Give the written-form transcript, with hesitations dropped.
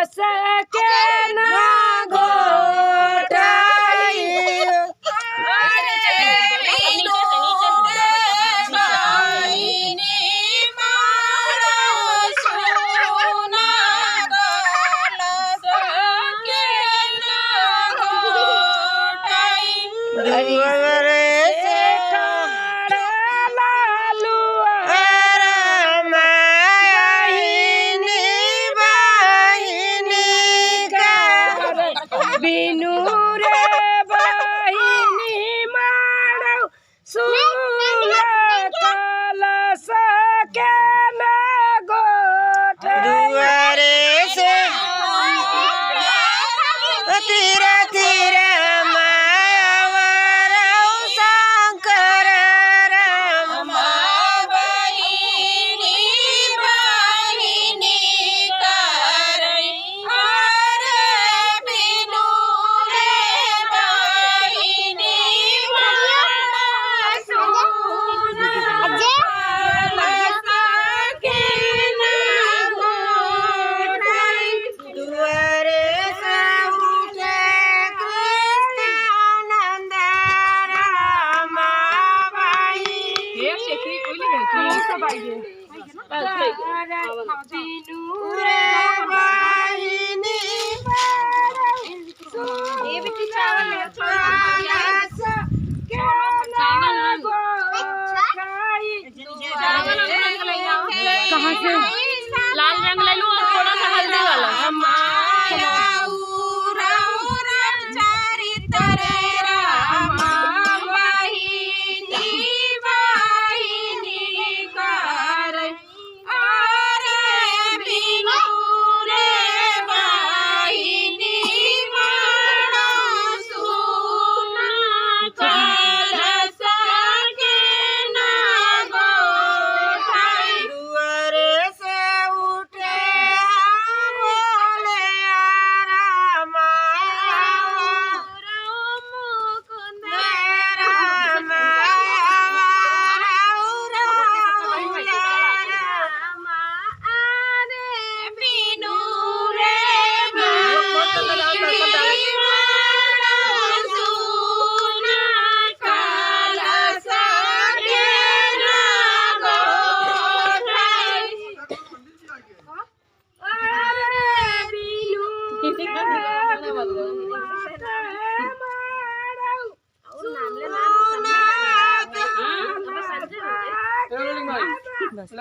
सके ना गोटाई बिनु रे बहिनी मानौ सुल कलश के न गोठाई से तीर तीर मायावरौ शंकर राम बहिनी करै अरे बिनु रे बहिनी दुआरे से उठे कृष्णानंद राम बाई बिनु रे बहिनी कहाँ से लाल रंग ले लो और थोड़ा सा हल्दी वाला दुआरे से उठे बोले राम बिनु रे बस